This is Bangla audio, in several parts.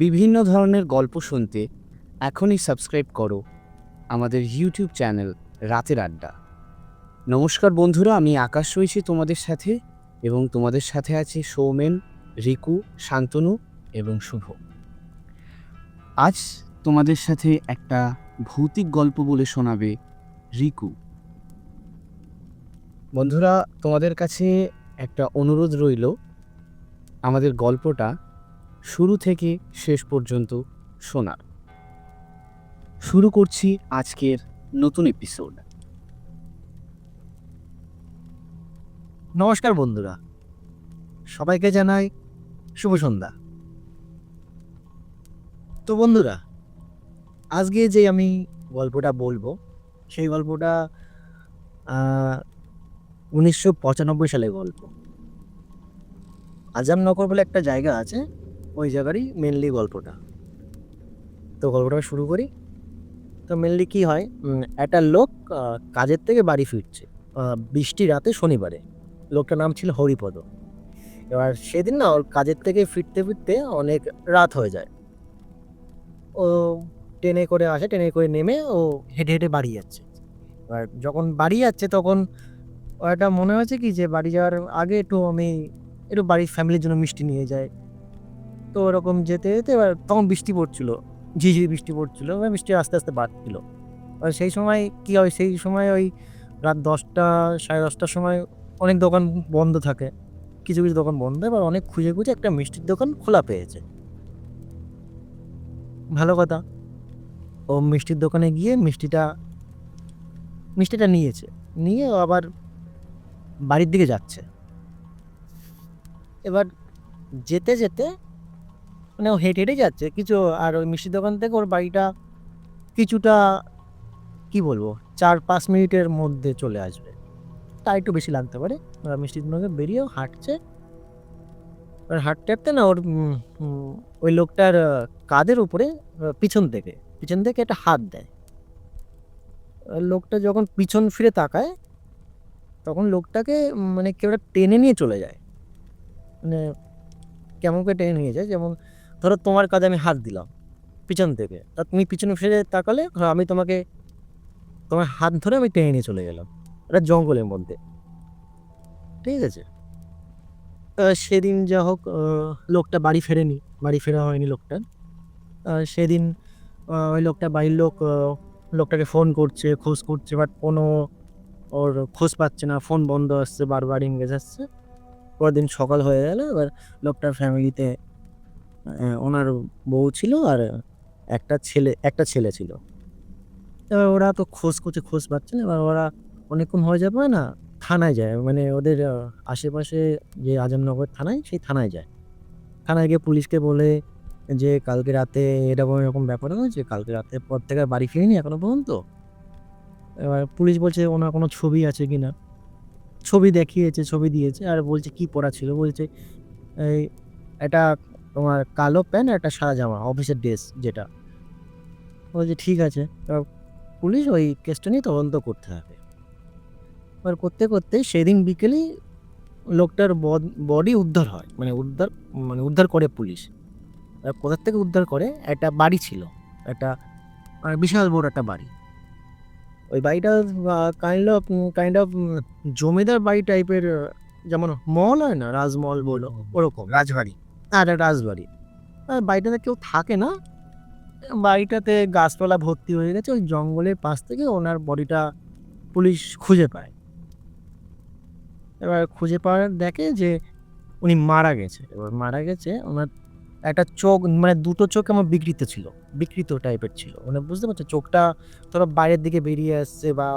বিভিন্ন ধরনের গল্প শুনতে এখনই সাবস্ক্রাইব করো আমাদের ইউটিউব চ্যানেল রাতের আড্ডা। নমস্কার বন্ধুরা, আমি আকাশ রয়েছি তোমাদের সাথে এবং তোমাদের সাথে আছে সৌমেন, রিকু, শান্তনু এবং শুভ। আজ তোমাদের সাথে একটা ভৌতিক গল্প বলে শোনাবে রিকু। বন্ধুরা, তোমাদের কাছে একটা অনুরোধ রইল, আমাদের গল্পটা শুরু থেকে শেষ পর্যন্ত শোনার। শুরু করছি আজকের নতুন এপিসোড। নমস্কার বন্ধুরা, সবাইকে জানাই শুভ সন্ধ্যা। তো বন্ধুরা, আজকে যে আমি গল্পটা বলবো সেই গল্পটা 1995 সালের গল্প। আজামনগর বলে একটা জায়গা আছে, ওই জায়গারই মেনলি গল্পটা। তো গল্পটা শুরু করি। তো মেনলি কি হয়, একটা লোক কাজের থেকে বাড়ি ফিরছে বৃষ্টি রাতে শনিবারে। লোকটার নাম ছিল হরিপদ। এবার সেদিন না ওর কাজের থেকে ফিরতে ফিরতে অনেক রাত হয়ে যায়। ও ট্রেনে করে আসে, ট্রেনে করে নেমে ও হেঁটে হেঁটে বাড়ি যাচ্ছে। এবার যখন বাড়ি যাচ্ছে তখন ও একটা মনে হয়েছে কি যে বাড়ি যাওয়ার আগে আমি একটু বাড়ির ফ্যামিলির জন্য মিষ্টি নিয়ে যাই। তো ওরকম যেতে যেতে এবার তখন বৃষ্টি পড়ছিল, ঝিঝিরি বৃষ্টি পড়ছিল, এবার বৃষ্টি আস্তে আস্তে বাড়ছিল। আর সেই সময় কি হয়, সেই সময় ওই রাত 10টা 10:30টার সময় অনেক দোকান বন্ধ থাকে, কিছু কিছু দোকান বন্ধ। এবার অনেক খুঁজে খুঁজে একটা মিষ্টির দোকান খোলা পেয়েছে। ভালো কথা, ও মিষ্টির দোকানে গিয়ে মিষ্টিটা নিয়েছে, নিয়ে ও আবার বাড়ির দিকে যাচ্ছে। এবার যেতে যেতে মানে ও হেঁটে হেঁটে যাচ্ছে কিছু, আর ওই মিষ্টির দোকান থেকে ওর বাড়িটা কিছুটা কি বলবো 4-5 মিনিটের মধ্যে চলে আসবে, তার একটু বেশি লাগতে পারে। মিষ্টির দোকানে বেরিয়েও হাঁটছে। আর হাঁটতে হাঁটতে না ওর ওই লোকটার কাঁধের উপরে পিছন থেকে একটা হাত দেয়। লোকটা যখন পিছন ফিরে তাকায় তখন লোকটাকে মানে কেউ একটা টেনে নিয়ে চলে যায়। মানে কেমন করে টেনে নিয়ে যায়, যেমন ধরো তোমার কাঁধে আমি হাত দিলাম পিছন থেকে, তা তুমি পিছনে ফিরে তাকালে আমি তোমার হাত ধরে আমি টেনে নিয়ে চলে গেলাম একটা জঙ্গলের মধ্যে। ঠিক আছে। সেদিন যা হোক, লোকটা বাড়ি ফেরা হয়নি লোকটার। সেদিন ওই বাড়ির লোক লোকটাকে ফোন করছে, খোঁজ করছে, বাট কোনো ওর খোঁজ পাচ্ছে না, ফোন বন্ধ আসছে, বারবার ইংরেজ আসছে। পরের দিন সকাল হয়ে গেল। এবার লোকটার ফ্যামিলিতে ওনার বউ ছিল আর একটা ছেলে ছিল। এবার ওরা তো খোঁজ করছে, খোঁজ পাচ্ছে না। এবার ওরা অনেকক্ষণ হয়ে যাবে না, থানায় যায়, মানে ওদের আশেপাশে যে আজমনগর থানায়, সেই থানায় যায়। থানায় গিয়ে পুলিশকে বলে যে কালকে রাতে এরকম এরকম ব্যাপার হয়েছে, কালকে রাতের পর থেকে আর বাড়ি ফিরিনি এখনো পর্যন্ত। এবার পুলিশ বলছে ওনার কোনো ছবি আছে কিনা। ছবি দেখিয়েছে, ছবি দিয়েছে, আর বলছে কি পরা ছিল, বলছে এই একটা তোমার কালো প্যান্ট একটা সাদা জামা, অফিসের ড্রেস যেটা। বলছে ঠিক আছে। এবার পুলিশ ওই কেসটা নিয়ে তদন্ত করতে থাকে। এবার করতে করতে সেদিন বিকেলেই লোকটার বডি উদ্ধার হয়, উদ্ধার করে পুলিশ। এবার কোথার থেকে উদ্ধার করে, একটা বাড়ি ছিল, একটা বিশাল বড় একটা বাড়ি। ওই বাড়িটা কাইন্ড অফ জমিদার বাড়ি টাইপের, যেমন মহল হয় না, রাজমহল বলো, ওরকম রাজবাড়ি। আর একটা রাজবাড়ি। আর বাড়িটাতে কেউ থাকে না, বাড়িটাতে গাছপালা ভর্তি হয়ে গেছে। ওই জঙ্গলের পাশ থেকে ওনার বডিটা পুলিশ খুঁজে পায়। এবার খুঁজে পাওয়ার দেখে যে উনি মারা গেছে। এবার মারা গেছে, ওনার একটা চোখ, মানে দুটো চোখ আমার বিকৃত টাইপের ছিল, মানে বুঝতে পারছো, চোখটা ধরো বাইরের দিকে বেরিয়ে আসছে বা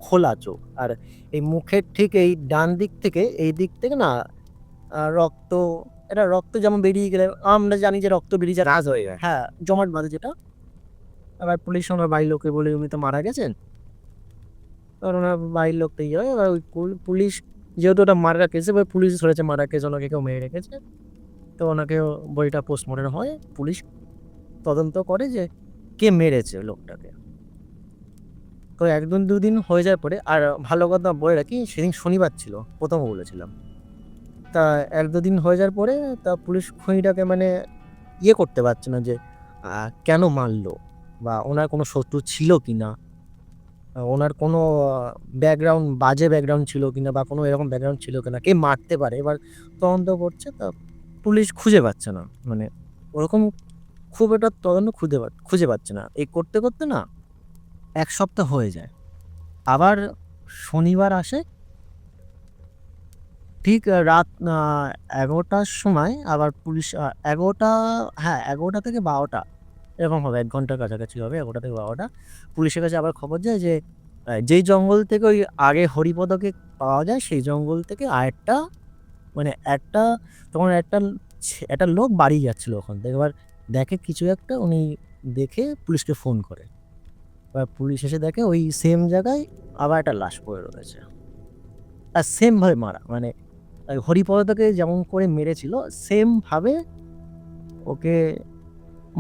খোলা চোখ। আর এই মুখের ঠিক এই ডান দিক থেকে, এই দিক থেকে না রক্ত, এটা রক্ত যেমন বেরিয়ে গেলে আমরা জানি যে রক্ত বেরিয়ে যায়, রাজ হয়ে যায়। হ্যাঁ, জমাট বাঁধে যেটা। এবার পুলিশ ওনার বাড়ির লোককে বলে উনি তো মারা গেছেন। এবার ওনার বাড়ির লোক তো ইয়ে হয়। এবার ওই পুলিশ যেহেতু ওটা মারা কেস, এবার পুলিশ ধরেছে মারা কেস, ওনাকে কেউ মেরে রেখেছে। তো ওনাকে বইটা পোস্টমর্টম হয়, পুলিশ তদন্ত করে যে কে মেরেছে লোকটাকে। তো 1-2 দিন হয়ে যাওয়ার পরে, আর ভালো কথা বলে রাখি, সেদিন শনিবার ছিল, প্রথমে বলেছিলাম। তা 1-2 দিন হয়ে যাওয়ার পরে তা পুলিশ খুনিটাকে মানে ইয়ে করতে পারছে না যে কেন মারলো, বা ওনার কোনো শত্রু ছিল কি না, ওনার কোনো ব্যাকগ্রাউন্ড, বাজে ব্যাকগ্রাউন্ড ছিল কিনা, বা কোনো এরকম ব্যাকগ্রাউন্ড ছিল কিনা, কে মারতে পারে। এবার তদন্ত করছে, তা পুলিশ খুঁজে পাচ্ছে না, মানে ওরকম খুব একটা তদন্ত খুঁজে পাচ্ছে না। এই করতে করতে না 1 সপ্তাহ হয়ে যায়। আবার শনিবার আসে, ঠিক রাত 11টার সময় আবার পুলিশ 11টা, হ্যাঁ 11টা থেকে 12টা এরকম হবে, 1 ঘন্টার কাছাকাছি হবে, 11টা থেকে 12টা। পুলিশের কাছে আবার খবর যায় যে যেই জঙ্গল থেকে ওই আগে হরিপদকে পাওয়া যায়, সেই জঙ্গল থেকে আরেকটা, মানে একটা, তখন একটা লোক বাড়ি যাচ্ছিল ওখান থেকে। এবার দেখে কিছু একটা, উনি দেখে পুলিশকে ফোন করে। এবার পুলিশ এসে দেখে ওই সেম জায়গায় আবার একটা লাশ পড়ে রয়েছে, আর সেমভাবে মারা, মানে হরিপদকে যেমন করে মেরেছিল সেমভাবে ওকে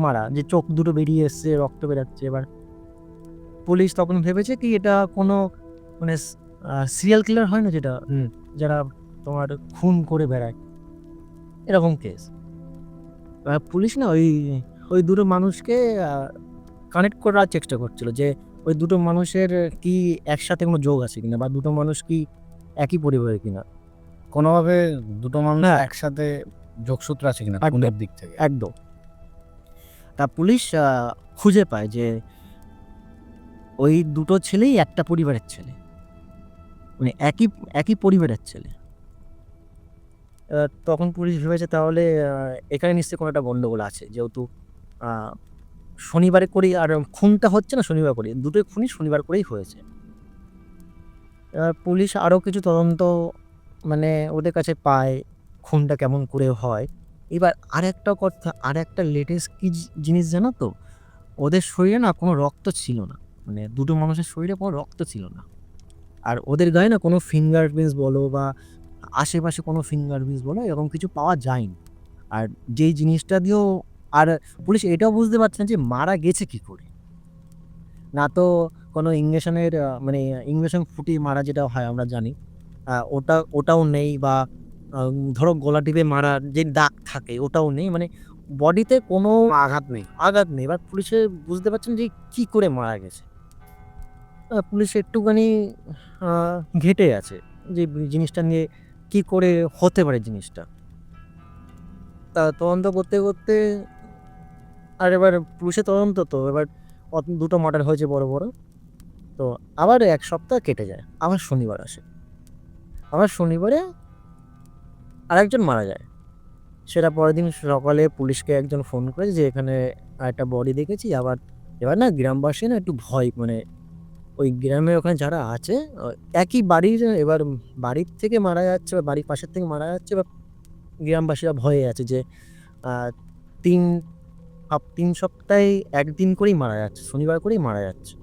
মারা, যে চোখ দুটো বেরিয়ে এসছে, রক্ত বেরাচ্ছে। এবার পুলিশ তখন ভেবেছে কি এটা কোনো, মানে সিরিয়াল কিলার হয় না, যেটা যারা তোমার খুন করে বেড়ায়, এরকম কেস। পুলিশ না ওই ওই দুটো মানুষকে কানেক্ট করার চেষ্টা করছিল, যে ওই দুটো মানুষের কি একসাথে কোনো যোগ আছে কিনা, বা দুটো মানুষ কি একই পরিবারের কিনা। কোনোভাবে দুটো মানুষ হ্যাঁ। একসাথে যোগসূত্র আছে কিনা একদম। খুনের দিক থেকে। একদম। তা পুলিশ খুঁজে পায় যে ওই দুটো ছেলেই একটা পরিবারের ছেলে, মানে একই একই পরিবারের ছেলে। তখন পুলিশ ভেবেছে তাহলে এখানে নিশ্চয়ই কোনো একটা গন্ডগোল আছে, যেহেতু শনিবারে করেই, আর খুনটা হচ্ছে না শনিবার করে, দুটোই খুনই শনিবার করেই হয়েছে। পুলিশ আরও কিছু তদন্ত মানে ওদের কাছে পায়, খুনটা কেমন করে হয়। এবার আরেকটা কথা, আরেকটা লেটেস্ট কি জিনিস জানো তো, ওদের শরীরে না কোনো রক্ত ছিল না, মানে দুটো মানুষের শরীরে কোনো রক্ত ছিল না। আর ওদের গায়ে না কোনো ফিঙ্গারপ্রিন্টস বলো, বা আশেপাশে কোনো ফিঙ্গারপ্রিন্টস বলো, এরকম কিছু পাওয়া যায়নি। আর যেই জিনিসটা দিয়েও, আর পুলিশ এটাও বুঝতে পারছে না যে মারা গেছে কি করে। না তো কোনো ইঞ্জেকশনের, মানে ইঞ্জেকশন ফুটিয়ে মারা যেটা হয় আমরা জানি, ওটাও নেই, বা ধরো গলা টিপে মারার যে দাগ থাকে ওটাও নেই, মানে বডিতে কোনো আঘাত নেই। আঘাত নেই। এবার পুলিশে বুঝতে পারছেন যে কি করে মারা গেছে। পুলিশ একটুখানি ঘেঁটে আছে যে জিনিসটা নিয়ে কি করে হতে পারে জিনিসটা। তা তদন্ত করতে করতে, আর এবার পুলিশের তদন্ত তো, এবার দুটো মার্ডার হয়েছে বড় বড়। তো আবার 1 সপ্তাহ কেটে যায়, আবার শনিবার আসে। আবার শনিবারে আরেকজন মারা যায়। সেটা পরের দিন সকালে পুলিশকে একজন ফোন করে যে এখানে আরেকটা বডি দেখেছি। আবার এবার না গ্রামবাসী না একটু ভয়, মানে ওই গ্রামে ওখানে যারা আছে, একই বাড়ির, এবার বাড়ির থেকে মারা যাচ্ছে বা বাড়ির পাশের থেকে মারা যাচ্ছে, বা গ্রামবাসীরা ভয়ে আছে যে আহ, 3 সপ্তাহে 1 দিন করেই মারা যাচ্ছে, শনিবার করেই মারা যাচ্ছে।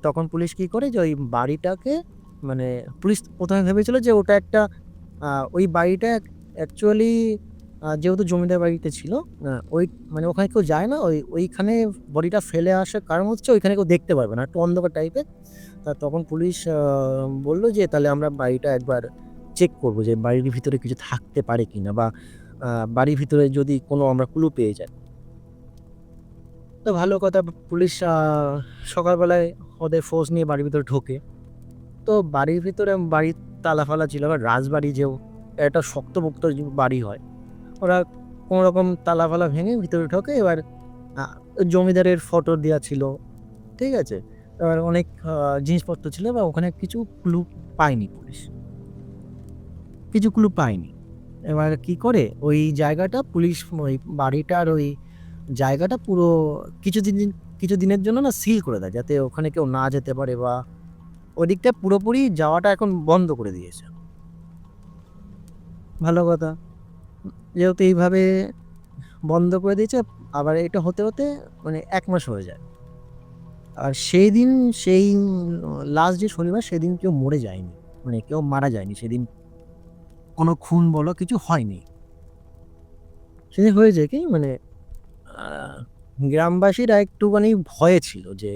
তখন পুলিশ কি করে যে ওই বাড়িটাকে, মানে পুলিশ প্রথমে ভেবেছিল যে ওটা একটা, ওই বাড়িটা অ্যাকচুয়ালি যেহেতু জমিদার বাড়িতে ছিল, ওই মানে ওখানে কেউ যায় না, ওইখানে বডিটা ফেলে আসার কারণ হচ্ছে ওইখানে কেউ দেখতে পারবে না, একটু অন্ধকার টাইপের। তখন পুলিশ বললো যে তাহলে আমরা বাড়িটা একবার চেক করবো, যে বাড়ির ভিতরে কিছু থাকতে পারে কিনা, বা বাড়ির ভিতরে যদি কোনো আমরা ক্লু পেয়ে যাই। তো ভালো কথা, পুলিশ সকালবেলায় ওদের ফোর্স নিয়ে বাড়ির ভিতরে ঢোকে। তো বাড়ির ভিতরে, বাড়ির তালা ফালা ছিল, আবার রাজবাড়ি যেও একটা শক্তপোক্ত বাড়ি হয়, ওরা কোনো রকম তালা ফালা ভেঙে ভিতরে ঢোকে। এবার জমিদারের ফটো দেওয়া ছিল, ঠিক আছে, এবার অনেক জিনিসপত্র ছিল, বা ওখানে কিছু ক্লু পায়নি পুলিশ, কিছু ক্লু পায়নি। এবার কি করে ওই জায়গাটা পুলিশ, ওই বাড়িটার ওই জায়গাটা পুরো কিছু দিনের জন্য না সিল করে দেয়, যাতে ওখানে কেউ না যেতে পারে, বা ওদিকটা পুরোপুরি যাওয়াটা এখন বন্ধ করে দিয়েছে। ভালো কথা, যেহেতু এইভাবে বন্ধ করে দিয়েছে, আবার এটা হতে হতে মানে 1 মাস হয়ে যায়। আর সেই দিন, সেই লাস্ট যে শনিবার, সেদিন কেউ মরে যায়নি, মানে কেউ মারা যায়নি সেদিন, কোনো খুন বলো কিছু হয়নি। সেদিন হয়েছে কি, মানে গ্রামবাসীরা একটুখানি ভয়ে ছিল যে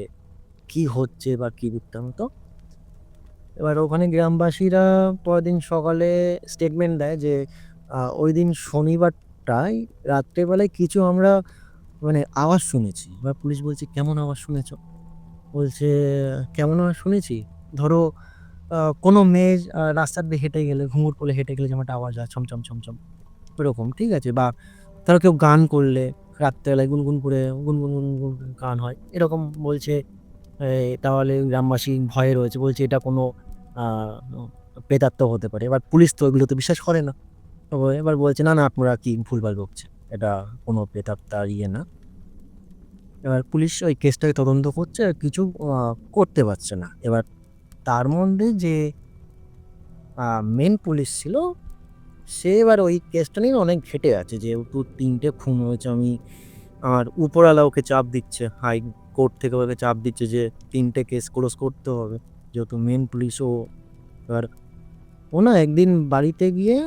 কি হচ্ছে বা কি বৃত্তান্ত। এবার ওখানে গ্রামবাসীরা পরের দিন সকালে স্টেটমেন্ট দেয় যে ওই দিন শনিবার প্রায় রাত্রেবেলায় কিছু আমরা মানে আওয়াজ শুনেছি। এবার পুলিশ বলছে, "কেমন আওয়াজ শুনেছ?" বলছে, "কেমন আওয়াজ শুনেছি? ধরো কোনো মেয়ে রাস্তা দিয়ে হেঁটে গেলে, ঘুঙুর পরে হেঁটে গেলে যেমন একটা আওয়াজ হয় ছমছম, ছমছম ওরকম, ঠিক আছে? বা ধরো কেউ গান করলে রাত্রেবেলায় গুনগুন করে গুনগুন, গুনগুন গান হয়। এরকম বলছে। তাহলে গ্রামবাসী ভয়ে রয়েছে। বলছে এটা কোনো আ প্রেতাত্মা হতে পারে। এবার পুলিশ তো এগুলো তো বিশ্বাস করে না। তো এবার বলছে, "না, না আপনারা কি ভুলভাল বকছেন। এটা কোনো প্রেতাত্মার ইয়ে না।" এবার পুলিশ ওই কেসটাকে তদন্ত করছে আর কিছু আ করতে পারছে না। এবার তার মধ্যে যে মেইন পুলিশ ছিল, সে এবার ওই কেসটা নিয়ে অনেক ঘেঁটে আছে। যেহেতু ৩ টে খুন হয়েছে, আমার উপরওয়ালা ওকে চাপ দিচ্ছে। হাইকোর্ট থেকে ওকে চাপ দিচ্ছে যে ৩ টে কেস ক্লোজ করতে হবে। যেহেতু মেইন পুলিশ ও। এবার ও না একদিন বাড়িতে গিয়ে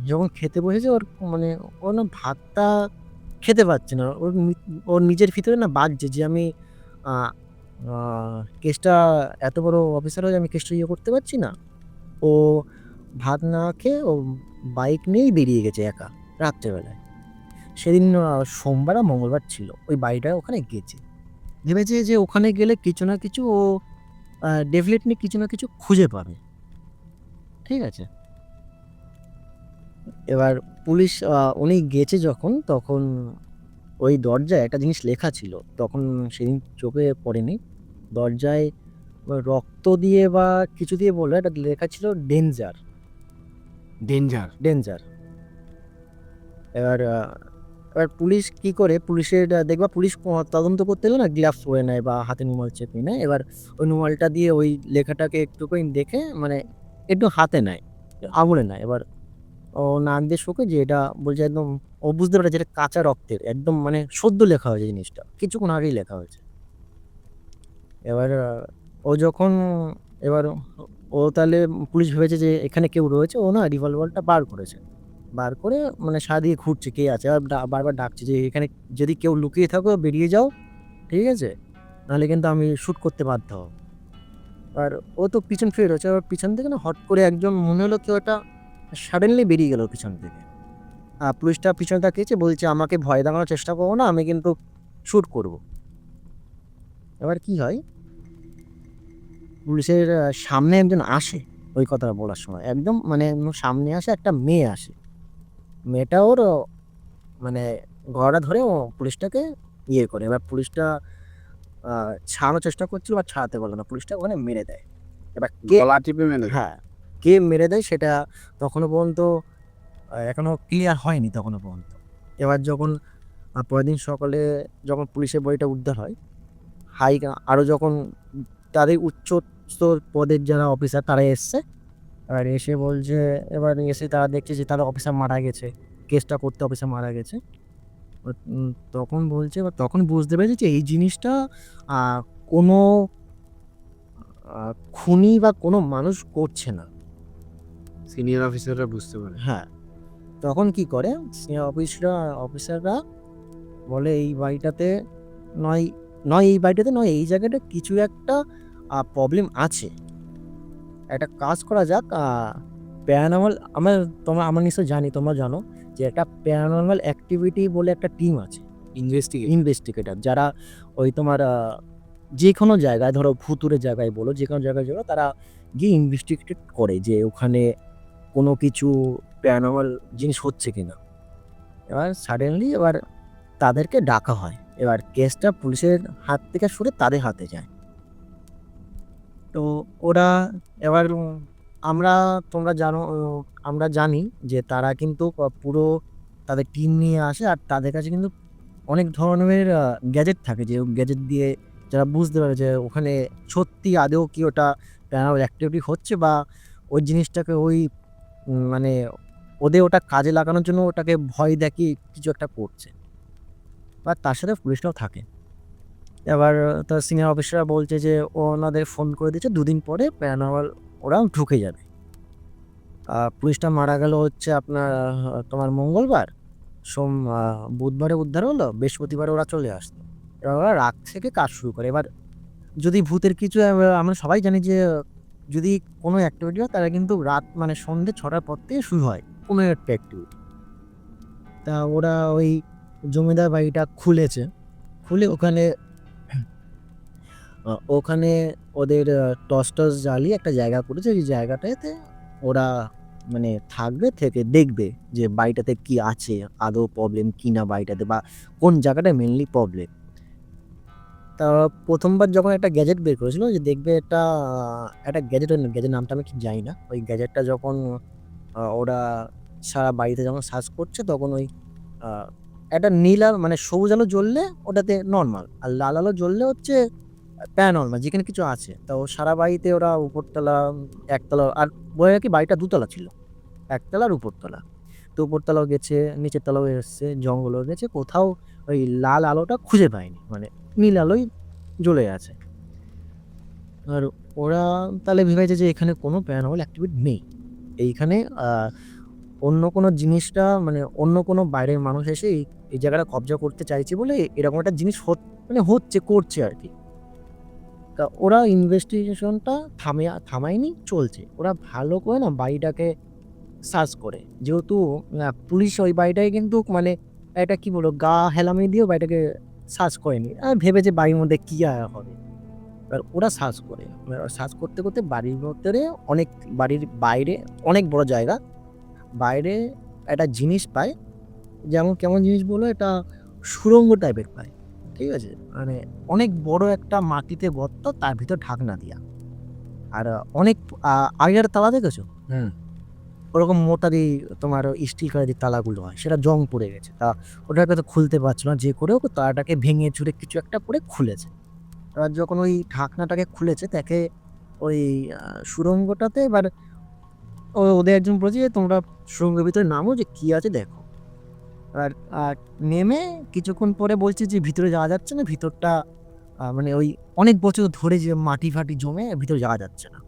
যখন খেতে বসেছে মানে ও না ভাতটা খেতে পারছে না। ওর নিজের ভিতরে না বাজছে যে আমি আ আ কেসটা এত বড় অফিসার হয়ে আমি কেসটা ইয়ে করতে পারছি না। ও ভাত না খেয়ে ও বাইক নিয়েই বেরিয়ে গেছে একা রাত্রেবেলায়। সেদিন সোমবার আর মঙ্গলবার ছিল। ওই বাড়িটার ওখানে গেছে। ভেবেছে যে ওখানে গেলে কিছু না কিছু ও ডেফিনিটলি কিছু না কিছু খুঁজে পাবে। ঠিক আছে? এবার পুলিশ উনি গেছে যখন তখন ওই দরজায় একটা জিনিস লেখা ছিল। তখন সেদিন চোখে পড়েনি। দরজায় রক্ত দিয়ে বা কিছু দিয়ে বললো একটা লেখা ছিল ডেঞ্জার, ডেঞ্জার। ডেঞ্জার। এবার পুলিশ কি করে পুলিশের দেখবা পুলিশ তদন্ত করতে গেলে না গ্লাভস পরে নেয় বা হাতে রুমাল চেপে নেয়। এবার ওই রুমালটা দিয়ে ওই লেখাটাকে একটুখানি দেখে মানে একটু হাতে নেয়, আঙুলে নেয়। এবার ও নাক দিয়ে শোকে যে এটা বলছে একদম ও বুঝতে পারে যে এটা কাঁচা রক্তের একদম মানে সদ্য লেখা হয়েছে জিনিসটা। কিছুক্ষণ আগেই লেখা হয়েছে। এবার ও যখন এবার ও তাহলে পুলিশ ভেবেছে যে এখানে কেউ রয়েছে। ও না রিভলভারটা বার করেছে। বার করে মানে চারিদিকে ঘুরছে কে আছে। আর বারবার ডাকছে যে, "এখানে যদি কেউ লুকিয়ে থাকো বেরিয়ে যাও। ঠিক আছে? নাহলে কিন্তু আমি শুট করতে বাধ্য হব।" আর ও তো পিছন ফিরে রয়েছে। এবার পিছন থেকে না হট করে একজন মনে হলো কেউ একটা সাডেনলি বেরিয়ে গেল পিছন থেকে। পুলিশটা পিছনে তাকিয়েছে বলছে, "আমাকে ভয় দেখানোর চেষ্টা করো না। আমি কিন্তু শুট করব।" এবার কি হয়? পুলিশের সামনে একজন আসে ওই কথাটা বলার সময়। একদম মানে সামনে আসে একটা মেয়ে আসে। মেয়েটা ওর মানে গলাটা ধরে ও পুলিশটাকে ইয়ে করে। এবার পুলিশটা আ ছাড়ানোর চেষ্টা করছিল বাট ছাড়াতে পারল না। পুলিশটা ওখানে মেরে দেয়। এবার কে গলা টিপে মেরে দেয়? হ্যাঁ, কে মেরে দেয় সেটা তখনো পর্যন্ত এখনো ক্লিয়ার হয়নি তখনো পর্যন্ত। এবার যখন পরের দিন সকালে যখন পুলিশের বডিটা উদ্ধার হয়, আরো যখন তাদের উচ্চস্তর পদের যারা অফিসার তারা এসছে। এবার এসে বলছে এবার এসে তারা দেখছে যে তাদের অফিসার মারা গেছে। কেসটা করতে অফিসার মারা গেছে। তখন বলছে বা তখন বুঝতে পেরেছি যে এই জিনিসটা আ কোনো আ খুনি বা কোনো মানুষ করছে না। সিনিয়র অফিসাররা বুঝতে পারে। হ্যাঁ, তখন কি করে সিনিয়র অফিসাররা বলে এই বাড়িটাতে নয় নয় এই বাড়িটাতে নয় এই জায়গাটা কিছু একটা প্রবলেম আছে। একটা কাজ করা যাক প্যারানরমাল আমরা নিশ্চয়ই জানি তোমরা জানো যে একটা প্যারানরমাল অ্যাক্টিভিটি বলে একটা টিম আছে। ইনভেস্টিগেটর যারা ওই তোমার যেকোনো জায়গায় ধরো ভুতুড়ে জায়গায় বলো, যেকোনো জায়গায় বলো তারা গিয়ে ইনভেস্টিগেট করে যে ওখানে কোনো কিছু প্যারানরমাল জিনিস হচ্ছে কিনা। এবার সাডেনলি তাদেরকে ডাকা হয়। এবার কেসটা পুলিশের হাত থেকে সরে তাদের হাতে যায়। তো ওরা এবার আমরা তোমরা জানো আমরা জানি যে তারা কিন্তু পুরো তাদের টিম নিয়ে আসে আর তাদের কাছে কিন্তু অনেক ধরনের গ্যাজেট থাকে যে গ্যাজেট দিয়ে যারা বুঝতে পারে যে ওখানে সত্যি আদৌ কি ওটা প্যারানরমাল অ্যাক্টিভিটি হচ্ছে বা ওই জিনিসটাকে মানে ওদের ওটা কাজে লাগানোর জন্য ওটাকে ভয় দেখিয়ে কিছু একটা করছে। বা তার সাথে পুলিশটাও থাকে। এবার তার সিনিয়র অফিসাররা বলছে যে ওনাদের ফোন করে দিয়েছে ২ দিন পরে প্যারানরমাল ওরা ঢুকে যাবে। পুলিশটা মারা গেল হচ্ছে আপনার তোমার মঙ্গলবার, সোম আ বুধবারে উদ্ধার হলো, বৃহস্পতিবারে ওরা চলে আসতো। এবার ওরা রাত থেকে কাজ শুরু করে। এবার যদি ভূতের কিছু আমরা সবাই জানি যে যদি কোনো অ্যাক্টিভিটি হয় তাহলে কিন্তু রাত মানে সন্ধ্যে ৬:০০ পর থেকে শুরু হয় কোনো একটা অ্যাক্টিভিটি। তা ওরা ওই জমিদার বাড়িটা খুলেছে, খুলে ওখানে ওদের টর্চ জ্বালিয়ে একটা জায়গা করেছে। ওই জায়গাটাতে ওরা মানে থাকবে, থেকে দেখবে যে বাড়িটাতে কি আছে, আদৌ প্রবলেম কি না বাড়িটাতে, বা কোন জায়গাটা মেনলি প্রবলেম। তা প্রথমবার যখন একটা গ্যাজেট বের করেছিল যে দেখবে একটা গ্যাজেট নামটা আমি ঠিক জানি না। ওই গ্যাজেটটা যখন ওরা সারা বাড়িতে যখন সার্চ করছে, তখন ওই একটা নীল আলো মানে সবুজ আলো জ্বললে ওটাতে নর্মাল, আর লাল আলো জ্বললে হচ্ছে প্যারানর্মাল, যেখানে কিছু আছে। তো সারা বাড়িতে ওরা উপরতলা, একতলা, আর বলে রাখি বাড়িটা দুতলা ছিল, একতলা আর উপরতলা। তো উপরতলাও গেছে, নিচের তলাও এসছে, জঙ্গলও গেছে, কোথাও ওই লাল আলোটা খুঁজে পায়নি, মানে নীল আলোই জ্বলে আছে। আর ওরা তাহলে ভেবেছে যে এখানে কোনো প্যারানর্মাল অ্যাক্টিভিটি নেই, এইখানে অন্য কোনো জিনিসটা মানে অন্য কোনো বাইরের মানুষ এসে এই জায়গাটা কবজা করতে চাইছে বলে এরকম একটা জিনিস করছে আর কি। তা ওরা ইনভেস্টিগেশনটা থামায়নি, চলছে। ওরা ভালো করে না বাড়িটাকে সার্চ করে, যেহেতু পুলিশ ওই বাড়িটাকে কিন্তু মানে একটা কি বলবো গা হেলামি দিয়েও বাড়িটাকে সার্চ করেনি, ভেবেছে বাড়ির মধ্যে কি আর হবে। এবার ওরা সার্চ করে, সার্চ করতে করতে বাড়ির ভিতরে অনেক, বাড়ির বাইরে অনেক বড় জায়গা, বাইরে একটা জিনিস পায়। যেমন কেমন জিনিস বলো, এটা সুড়ঙ্গ টাইপের পায়, ঠিক আছে? মানে অনেক বড় একটা মাটিতে গর্ত, তার ভিতর ঢাকনা দিয়া। আর অনেক আগের তালা দেখেছো? ওরকম মোটা দিয়ে তোমার স্টিল কালার দিয়ে তালাগুলো হয়, সেটা জং পড়ে গেছে। তা ওটাকে তো খুলতে পারছো না, যে করে হোক তালাটাকে ভেঙে চুরে কিছু একটা করে খুলেছে। এবার যখন ওই ঢাকনাটাকে খুলেছে, দেখে ওই সুড়ঙ্গটাতে এবার ওদের একজন বলছে যে তোমরা সুড়ঙ্গের ভিতরে নামো, যে কি আছে দেখো। আর নেমে কিছুক্ষণ পরে বলছে যে ভিতরে যাওয়া যাচ্ছে না, ভিতরটা মানে ওই অনেক বছর ধরে যে মাটি ফাটি জমে ভিতরে যাওয়া যাচ্ছে না।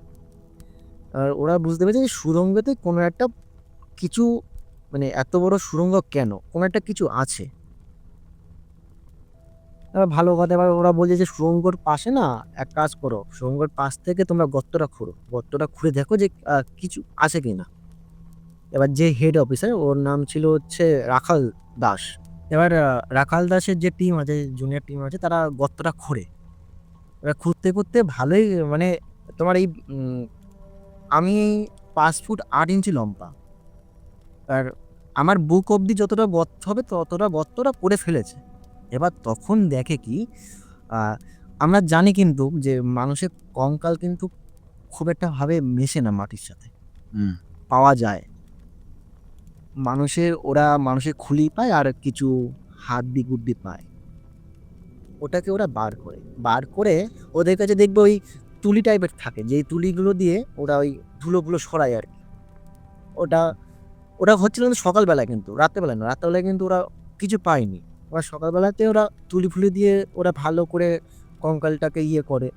আর ওরা বুঝতে পেরেছে যে সুড়ঙ্গতে কোনো একটা কিছু, মানে এত বড় সুড়ঙ্গ কেন, কোনো একটা কিছু আছে। এবার ভালো কথা, এবার ওরা বলছে যে সুড়ঙ্গর পাশে না এক কাজ করো, সুড়ঙ্গর পাশ থেকে তোমরা গর্তটা খুঁড়ে দেখো যে কিছু আছে কিনা। এবার যে হেড অফিসার, ওর নাম ছিল হচ্ছে রাখাল দাস। এবার রাখাল দাসের যে টিম আছে, জুনিয়র টিম আছে, তারা গর্তটা খোঁড়ে। এবার খুঁড়তে খুঁড়তে ভালোই মানে তোমার এই আমি 5 ফুট 8 ইঞ্চি লম্বা, আর আমার বুক অবধি যতটা গর্ত হবে ততটা গর্তটা করে ফেলেছে। এবার তখন দেখে কি, আমরা জানি কিন্তু যে মানুষের কঙ্কাল কিন্তু খুব একটা ভাবে মেশে না মাটির সাথে, পাওয়া যায় মানুষের খুলি পায় আর কিছু হাড্ডি গুড্ডি পায়। ওটাকে ওরা বার করে ওদের কাছে দেখবে ওই তুলি টাইপের থাকে, যেই তুলিগুলো দিয়ে ওরা ওই ধুলোগুলো সরায় আর কি। ওটা ওটা হচ্ছিল কিন্তু সকালবেলায়, কিন্তু রাত্রেবেলায় না, রাত্রেবেলায় কিন্তু ওরা কিছু পায়নি। ওরা সকালবেলাতে ওরা তুলি ফুলি দিয়ে ওরা ভালো করে কঙ্কালটাকে করে।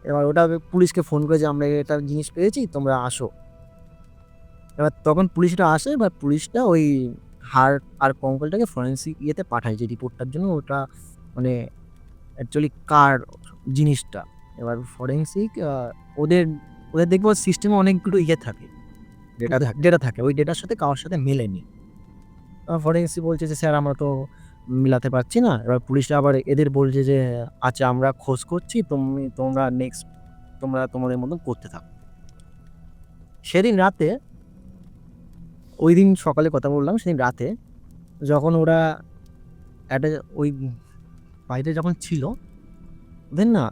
এবার ওটা পুলিশকে ফোন করে যে আমরা এটা জিনিস পেয়েছি, তোমরা আসো। এবার তখন পুলিশটা আসে, এবার পুলিশটা ওই হাড় আর কঙ্কালটাকে ফরেন্সিক পাঠায়, যে রিপোর্টটার জন্য। ওটা মানে অ্যাকচুয়ালি কার জিনিসটা। এবার ফরেন্সিক ওদের ওদের দেখবো সিস্টেমে অনেকগুলো থাকে, ডেটা থাকে, ওই ডেটার সাথে কারোর সাথে মেলেনি। ফরেন্সিক বলছে যে স্যার আমরা তো মিলাতে পারছি না। এবার পুলিশরা আবার এদের বলছে যে আচ্ছা আমরা খোঁজ করছি, তোমরা নেক্সট তোমরা তোমাদের মতন করতে থাকো। সেদিন রাতে, ওই দিন সকালে কথা বললাম, সেদিন রাতে যখন ওরা একটা ওই বাড়িতে যখন ছিল, ওদের না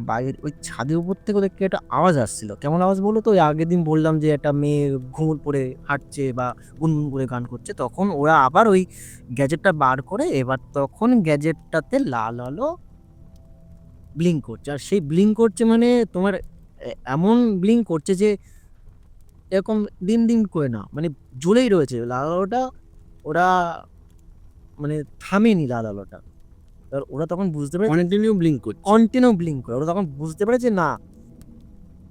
বাইরের ওই ছাদের উপর থেকে ওদেরকে একটা আওয়াজ আসছিল। কেমন আওয়াজ বলো তো? ওই আগের দিন বললাম যে একটা মেয়ে ঘুঙুর পরে হাঁটছে বা গুনগুন করে গান করছে, তখন ওরা আবার ওই গ্যাজেটটা বার করে, এবার তখন গ্যাজেটটাতে লাল আলো ব্লিঙ্ক করছে। আর সেই ব্লিঙ্ক করছে মানে তোমার এমন ব্লিঙ্ক করছে যে এরকম দিন দিন করে না, মানে জ্বলেই রয়েছে লাল আলোটা। ওরা মানে থামেনি লাল আলোটা। এবার ওরা তখন বুঝতে পারে কন্টিনিউ ব্লিঙ্ক করে, ওরা তখন বুঝতে পারে যে না,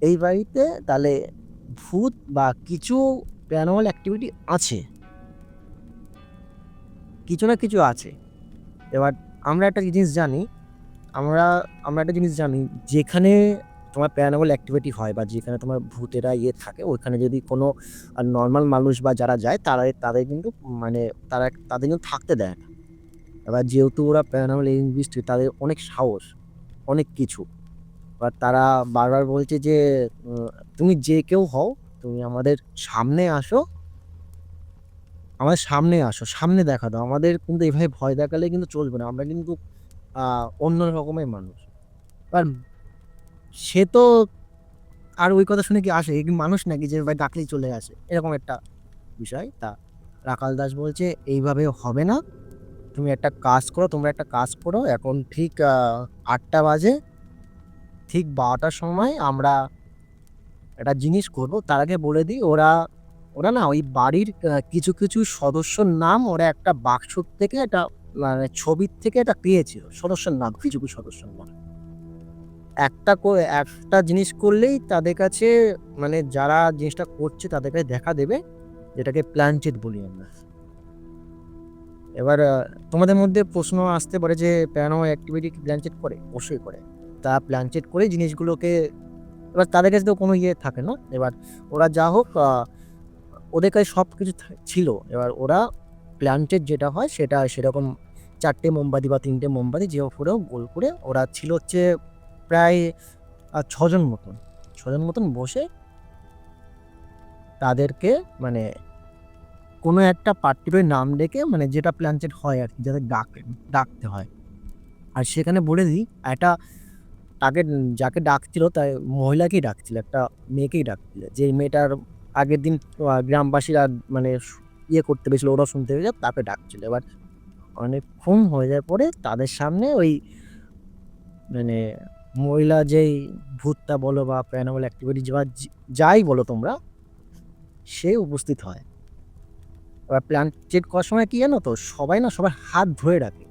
এই বাড়িতে তাহলে ভূত বা কিছু প্যারানর্মাল অ্যাক্টিভিটি আছে, কিছু না কিছু আছে। এবার আমরা একটা জিনিস জানি, আমরা একটা জিনিস জানি, যেখানে তোমার প্যারানর্মাল অ্যাক্টিভিটি হয় বা যেখানে তোমার ভূতেরা থাকে, ওইখানে যদি কোনো নর্মাল মানুষ বা যারা যায় তাদের কিন্তু মানে তাদের কিন্তু থাকতে দেয় না। এবার যেহেতু ওরা প্যারানর্মাল ইনভেস্টিগেটর, তাদের অনেক সাহস, অনেক কিছু। এবার তারা বারবার বলছে যে তুমি যে কেউ হও, তুমি আমাদের সামনে আসো, সামনে দেখা দাও। আমাদের কিন্তু এভাবে ভয় দেখালে কিন্তু চলবে না। আমরা কিন্তু অন্য রকমের মানুষ। আর সে তো আর ওই কথা শুনে কি আসে? এ কি মানুষ নাকি যে ভাই ডাকলেই চলে আসে? এরকম একটা বিষয়। রাখাল দাস বলছে, "এইভাবে হবে না। তোমরা একটা কাজ করো। এখন ঠিক ৮টা বাজে। ঠিক ১২টার সময় আমরা একটা জিনিস করব। তার আগে বলে দিই, ওরা ওরা না ওই বাড়ির কিছু সদস্যর নাম ওরা একটা বাক্স থেকে একটা মানে ছবির থেকে এটা পেয়েছিল। সদস্যের নাম, কিছু সদস্যর নাম। একটা জিনিস করলেই তাদের কাছে, মানে যারা জিনিসটা করছে তাদের কাছে দেখা দেবে, যেটাকে প্ল্যানচেট বলি আমরা। এবার তোমাদের মধ্যে প্রশ্ন আসতে পারে যে প্যারানর্মাল অ্যাক্টিভিটি কি প্ল্যানচেট করে? অবশ্যই করে। প্ল্যানচেট করে জিনিসগুলোকে, এবার তাদের কাছে তো কোনো থাকে না। এবার ওরা যা হোক, ওদের কাছে সবকিছু ছিল। এবার ওরা প্ল্যানচেট যেটা হয় সেটা সেরকম ৪টে মোমবাতি বা ৩টে মোমবাতি যে করেও গোল করে ওরা ছিল হচ্ছে প্রায় ৬ জন মতন। ৬ জন মতন বসে তাদেরকে মানে কোনো একটা পার্টিকুলার নাম ডেকে, মানে যেটা প্ল্যানচেট হয় আরকি, যাদের ডাকতে হয়। আর সেখানে বলে দিই, একটা তাকে যাকে ডাকছিল তাই মহিলাকেই ডাকছিল, একটা মেয়েকেই ডাকছিল। যে মেয়েটার আগের দিন গ্রামবাসীরা মানে করতে পেরেছিল, ওরাও শুনতে পেয়েছে, তাকে ডাকছিল। এবার অনেকক্ষণ হয়ে যাওয়ার পরে তাদের সামনে ওই মানে মহিলা যেই ভূতটা বলো বা প্যারানর্মাল অ্যাক্টিভিটি বা যাই বলো তোমরা, সে উপস্থিত হয়। এবার প্ল্যান চেক করার সময় কি জানো তো, সবাই না সবার হাত ধরে রাখে।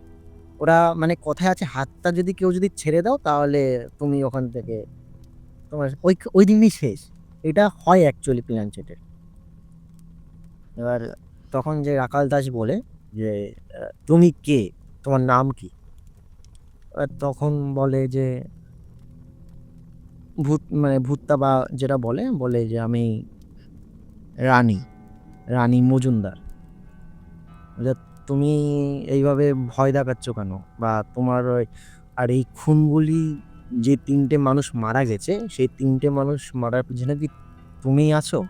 ওরা মানে কথায় আছে, হাতটা যদি কেউ ছেড়ে দাও তাহলে তুমি ওখান থেকে তোমার ওই দিনই শেষ। এটা হয় অ্যাকচুয়ালি প্ল্যানচেটের। এবার তখন যে রাখাল দাস বলে যে, "তুমি কে? তোমার নাম কি?" এবার তখন বলে যে ভূতটা বা যেটা বলে যে, "আমি রানী, রানী মজুমদার। যে তুমি এইভাবে ভয় দেখাচ্ছ কেন? বা তোমার আর এই খুনগুলি যে ৩টে মানুষ মারা গেছে, সেই ৩টে মানুষ মারার পিছনে কি তুমিই আছো?"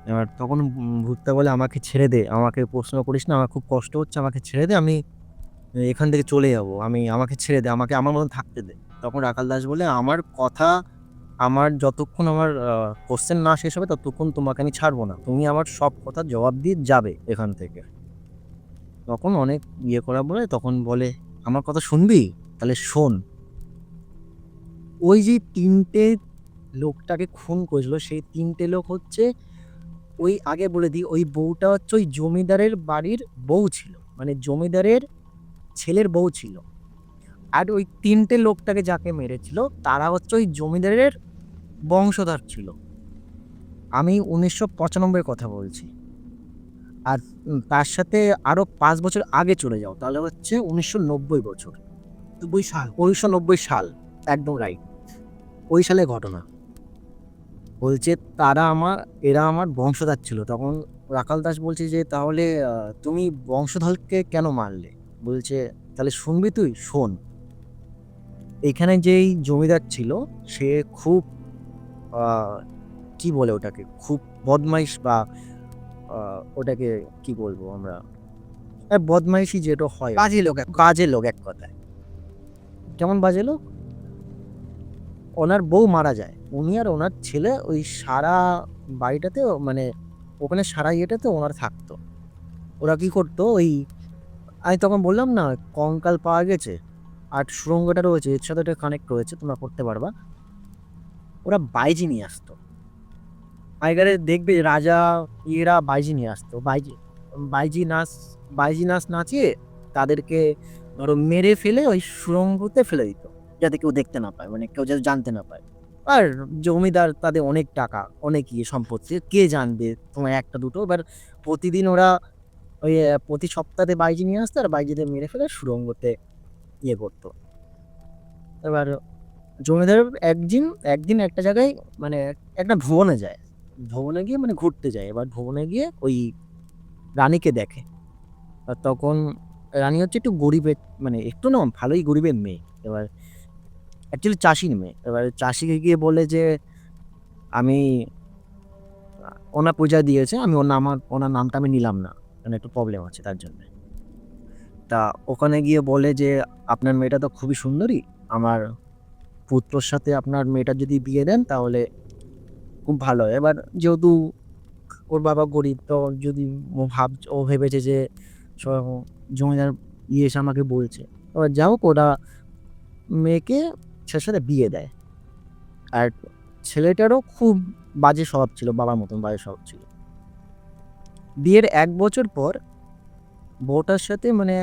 এবার তখন ভূতটা বলে, "আমাকে ছেড়ে দে। আমাকে প্রশ্ন করিস না। আমার খুব কষ্ট হচ্ছে। আমাকে ছেড়ে দে। আমি এখান থেকে চলে যাবো। আমাকে ছেড়ে দে। আমাকে আমার মতন থাকতে দে।" তখন রাখাল দাস বলে, "আমার যতক্ষণ আমার কোয়েশ্চেন না শেষ হবে ততক্ষণ তোমাকে আমি ছাড়বো না। তুমি আমার সব কথার জবাব দিয়ে যাবে এখান থেকে।" তখন অনেক করা বলে তখন বলে, "আমার কথা শুনবি? তাহলে শোন। ওই যে ৩টে লোকটাকে খুন করেছিল, সেই ৩টে লোক হচ্ছে, ওই আগে বলে দিই, ওই বউটা হচ্ছে ওই জমিদারের বাড়ির বউ ছিল। মানে জমিদারের ছেলের বউ ছিল। আর ওই ৩টে লোকটাকে যাকে মেরেছিল তারা হচ্ছে ওই জমিদারের বংশধর ছিল।" আমি ১৯৯৫ কথা বলছি। আর তার সাথে আরো ৫ বছর আগে চলে যাও, তাহলে হচ্ছে ১৯৯০ বছর। ১৯৯০ সাল, একদম রাইট। ওই সালের ঘটনা। বলছে এরা আমার বংশধর ছিল। তখন রাখাল দাস বলছে যে, "তাহলে তুমি বংশধরকে কেন মারলে?" বলছে, "তাহলে শুনবি তুই? শোন। এখানে যেই জমিদার ছিল সে খুব আ কি বলে ওটাকে? খুব বদমাইশ বা ওটাকে কি বলবো আমরা? বদমাইশি যেটা হয়, বাজে লোক এক কথায়। কেমন বাজে লোক? ওনার বউ মারা যায়। উনি আর ওনার ছেলে ওই সারা বাড়িটাতে, মানে ওখানে সারা ইয়েটাতে ওনারা থাকতো। ওরা কি করতো, আমি তখন বললাম না কঙ্কাল পাওয়া গেছে আর সুড়ঙ্গটা রয়েছে, এর সাথে এটা কানেক্ট রয়েছে, তোমরা করতে পারবা। ওরা বাইজি নিয়ে আসতো। আগেকারে দেখবে রাজা বাইজি নিয়ে আসতো। বাইজি নাচ বাইজি নাচ নাচিয়ে তাদেরকে ধরো মেরে ফেলে ওই সুড়ঙ্গতে ফেলে দিত। যাতে কেউ দেখতে না পায়, মানে কেউ যাতে জানতে না পায়। আর জমিদার তাদের অনেক টাকা, অনেক সম্পত্তি। কে জানবে তোমার ১টা ২টো। এবার প্রতিদিন ওরা ওই প্রতি সপ্তাহে বাইজি নিয়ে আসতো আর বাইজিদের মেরে ফেলে সুড়ঙ্গতে করতো। এবার জমিদার একদিন একদিন একটা জায়গায় মানে একটা ভুবনে যায়। ভুবনে গিয়ে মানে ঘুরতে যায়। এবার ভুবনে গিয়ে ওই রানীকে দেখে। আর তখন রানী হচ্ছে একটু গরিবের মানে একটু না ভালোই গরিবের মেয়ে। এবার অ্যাকচুয়ালি চাষির মেয়ে। এবার চাষিকে গিয়ে বলে যে, "আমি ওনার পূজা দিয়েছে। আমি ওনার নামটা আমি নিলাম না। মানে একটু প্রবলেম আছে তার জন্যে।" তা ওখানে গিয়ে বলে যে, "আপনার মেয়েটা তো খুবই সুন্দরী। আমার পুত্রর সাথে আপনার মেয়েটার যদি বিয়ে দেন তাহলে খুব ভালো হয়।" এবার যেহেতু ওর বাবা গরিব তো যদি ও ভেবেছে যে স জমিদার এসে আমাকে বলছে। এবার যা হোক ওরা মেয়েকে ছেলের সাথে বিয়ে দেয়। আর ছেলেটারও খুব বাজে স্বভাব ছিল, বাবার মতন বাজে স্বভাব ছিল। বিয়ের ১ বছর পর বউটার সাথে মানে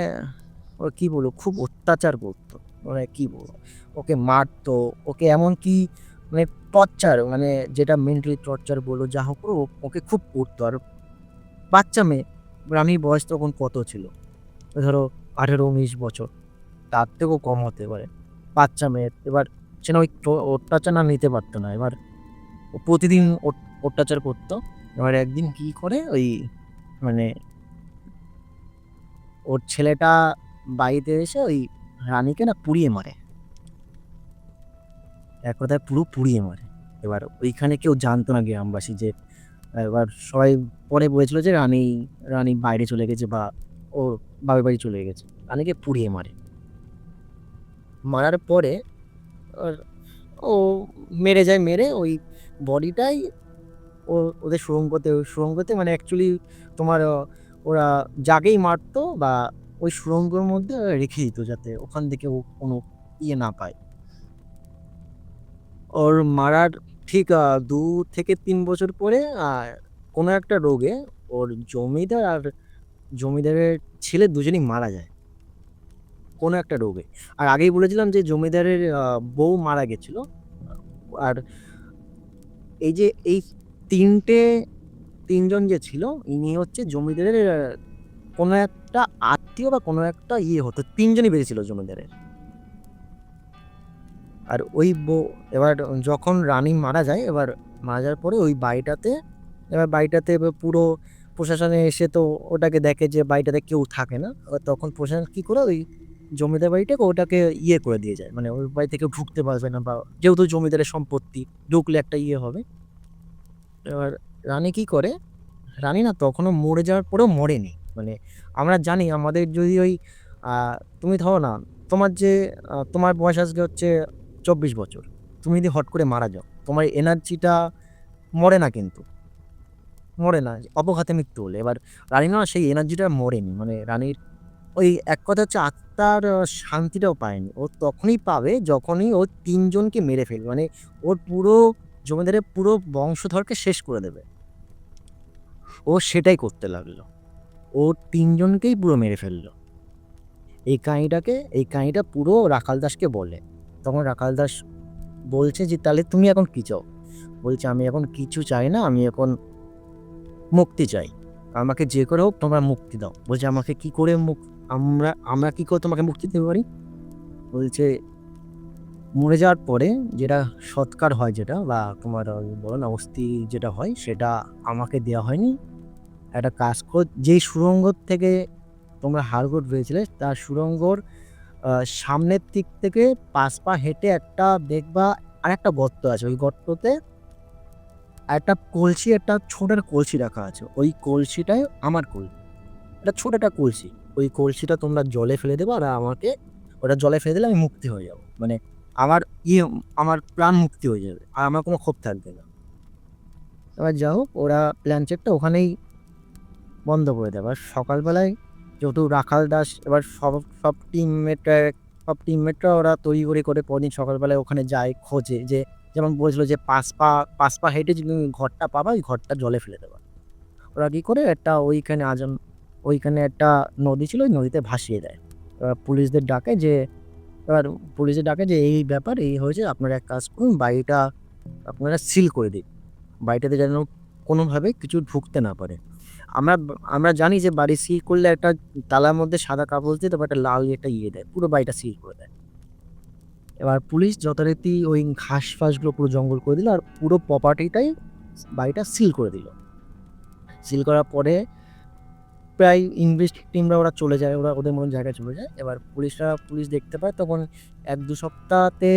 ওরা কি বলবো খুব অত্যাচার করতো। মানে কি বলবো? ওকে মারতো, ওকে এমনকি মানে টর্চার মানে যেটা মেন্টালি টর্চার বলো যা হোক ওকে খুব করতো। আর বাচ্চা মেয়ে, রানীর বয়স তখন কত ছিল? ধরো ১৮-১৯ বছর, তার থেকেও কম হতে পারে। বাচ্চা মেয়ে, এবার সে না ওই অত্যাচার না নিতে পারতো না। এবার ও প্রতিদিন অত্যাচার করতো। এবার একদিন কি করে ওই মানে ওর ছেলেটা বাড়িতে এসে ওই রানীকে না পুড়িয়ে মারে। এক কথায় পুরো পুড়িয়ে মারে। এবার ওইখানে কেউ জানতো না গ্রামবাসী যে এবার সবাই পরে বলেছিল যে রানী বাইরে চলে গেছে বা ওর বাপের বাড়ি চলে গেছে। রানীকে পুড়িয়ে মারে। মারার পরে আর ও মেরে যায়, মেরে ওই বডিটাই ও ওদের সুড়ঙ্গতে মানে অ্যাকচুয়ালি তোমার ওরা যাকেই মারতো বা ওই সুড়ঙ্গের মধ্যে রেখে দিত যাতে ওখান থেকে ও কোনো ইয়ে না পায়। ওর মারার ঠিক ২ থেকে ৩ বছর পরে কোনো একটা রোগে ওর জমিদার আর জমিদারের ছেলে দুজনেই মারা যায়। কোনো একটা রোগে। আর আগেই বলেছিলাম যে জমিদারের বউ মারা গেছিল। আর এই যে এই ৩ জন যে ছিল ইনি হচ্ছে জমিদারের কোনো একটা আত্মীয় বা কোনো একটা ইয়ে হতো। ৩ জনই বেঁচেছিল জমিদারের। আর ওই এবার যখন রানী মারা যায়, এবার মারা যাওয়ার পরে ওই বাড়িটাতে এবার পুরো প্রশাসনে এসে তো ওটাকে দেখে যে বাড়িটাতে কেউ থাকে না। এবার তখন প্রশাসন কি করে ওই জমিদার বাড়িটাকে ওটাকে ইয়ে করে দিয়ে যায়। মানে ওই বাড়ি থেকে ঢুকতে পারবে না বা যেহেতু জমিদারের সম্পত্তি, ঢুকলে একটা ইয়ে হবে। এবার রানী কি করে, রানী না তখনও মরে যাওয়ার পরেও মরেনি। মানে আমরা জানি আমাদের যদি ওই তুমি ধরো না তোমার যে তোমার বয়স আজকে হচ্ছে ২৪ বছর। তুমি যদি হট করে মারা যাও, তোমার এনার্জিটা মরে না কিন্তু। মরে না, অপঘাতে মৃত্যু হলে। এবার রানী না সেই এনার্জিটা মরেনি। মানে রানীর ওই এক কথা হচ্ছে আত্মার শান্তিটাও পায়নি। ও তখনই পাবে যখনই ও ৩ জনকে মেরে ফেলবে। মানে ওর পুরো জমিদারের পুরো বংশধরকে শেষ করে দেবে। ও সেটাই করতে লাগলো। ও ৩ জনকেই পুরো মেরে ফেলল। এই কাহিনীটা পুরো রাখাল দাসকে বলে। তখন রাখাল দাস বলছে যে, "তাহলে তুমি এখন কি চাও?" বলছে, "আমি এখন কিছু চাই না। আমি এখন মুক্তি চাই। আমাকে যে করে হোক তোমরা মুক্তি দাও।" বলছে, "আমাকে কি করে আমরা কি করে তোমাকে মুক্তি দিতে পারি?" বলছে, "মরে যাওয়ার পরে যেটা সৎকার হয় যেটা বা তোমার ওই বলো না অস্থি যেটা হয় সেটা আমাকে দেওয়া হয়নি। একটা কাজ যেই সুড়ঙ্গ থেকে তোমরা হাড়গোড় পেয়েছিলে তার সুড়ঙ্গর আ সামনের দিক থেকে ৫ পা হেঁটে একটা দেখবা আরেকটা গর্ত আছে। ওই গর্ততে আরেকটা কলসি, একটা ছোট একটা কলসি রাখা আছে। ওই কলসিটাই আমার এটা ছোট একটা কলসি। ওই কলসিটা তোমরা জলে ফেলে দেবা আর আমাকে ওটা জলে ফেলে দিলে আমি মুক্তি হয়ে যাবো। মানে আমার ইয়ে আমার প্রাণ মুক্তি হয়ে যাবে। আর আমার কোনো ক্ষোভ থাকবে না।" এবার যা হোক ওরা প্ল্যান চেকটা ওখানেই বন্ধ করে দেয়। এবার সকালবেলায় যেহেতু রাখাল দাস এবার সব টিমমেটরা ওরা তড়িঘড়ি করে পরদিন সকালবেলায় ওখানে যায় খোঁজে যে যেমন বলেছিল যে ৫ পা হেঁটে যে তুমি ঘরটা পাবা ওই ঘরটা জলে ফেলে দেবা। ওরা কি করে একটা ওইখানে একটা নদী ছিল ওই নদীতে ভাসিয়ে দেয়। এবার এবার পুলিশদের ডাকে যে এই ব্যাপার এই হয়েছে আপনারা এক কাজ করুন বাড়িটা আপনারা সিল করে দিন। বাড়িটাতে যেন কোনোভাবে কিছু ঢুকতে না পারে। আমরা আমরা জানি যে বাড়ি সিল করলে একটা তালার মধ্যে সাদা কাগজ দিয়ে তারপর একটা লাল একটা ইয়ে দেয়। পুরো বাড়িটা সিল করে দেয়। এবার পুলিশ যথারীতি ওই ঘাস ফাঁসগুলো পুরো জঙ্গল করে দিল আর পুরো প্রপার্টিটাই বাড়িটা সিল করে দিল। সিল করার পরে প্রায় ইনভেস্ট টিমরা ওরা চলে যায়, ওরা ওদের মতন জায়গায় চলে যায়। এবার পুলিশ দেখতে পায় তখন 1-2 সপ্তাহতে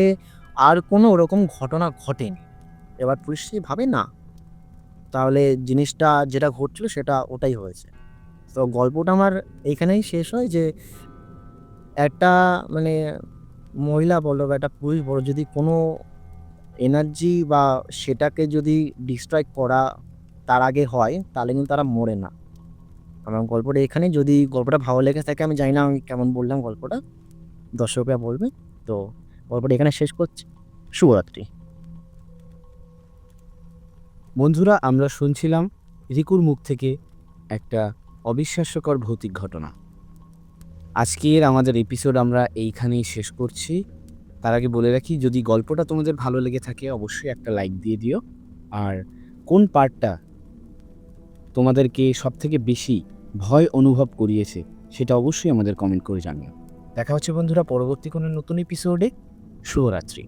আর কোনো ওরকম ঘটনা ঘটেনি। এবার পুলিশ ভাবে না, তাহলে জিনিসটা যেটা ঘটছিল সেটা ওটাই হয়েছে। তো গল্পটা আমার এইখানেই শেষ হয় যে একটা মানে মহিলা বলো বা একটা পুরুষ বলো, যদি কোনো এনার্জি বা সেটাকে যদি ডিস্ট্রয় করা তার আগে হয় তাহলে কিন্তু তারা মরে না। আমার গল্পটা এখানে, যদি গল্পটা ভালো লেগে থাকে, আমি জানি না আমি কেমন বললাম গল্পটা, দর্শকরা বলবে। তো গল্পটা এখানে শেষ করছি। শুভরাত্রি। বন্ধুরা, আমরা শুনছিলাম রিকুর মুখ থেকে একটা অবিশ্বাস্যকর ভৌতিক ঘটনা। আজকের আমাদের এপিসোড আমরা এইখানেই শেষ করছি। তার আগে বলে রাখি, যদি গল্পটা তোমাদের ভালো লেগে থাকে অবশ্যই একটা লাইক দিয়ে দিও। আর কোন পার্টটা তোমাদেরকে সবথেকে বেশি ভয় অনুভব করিয়েছে সেটা অবশ্যই আমাদের কমেন্ট করে জানিও। দেখা হচ্ছে বন্ধুরা পরবর্তী কোনো নতুন এপিসোডে। শুভরাত্রি।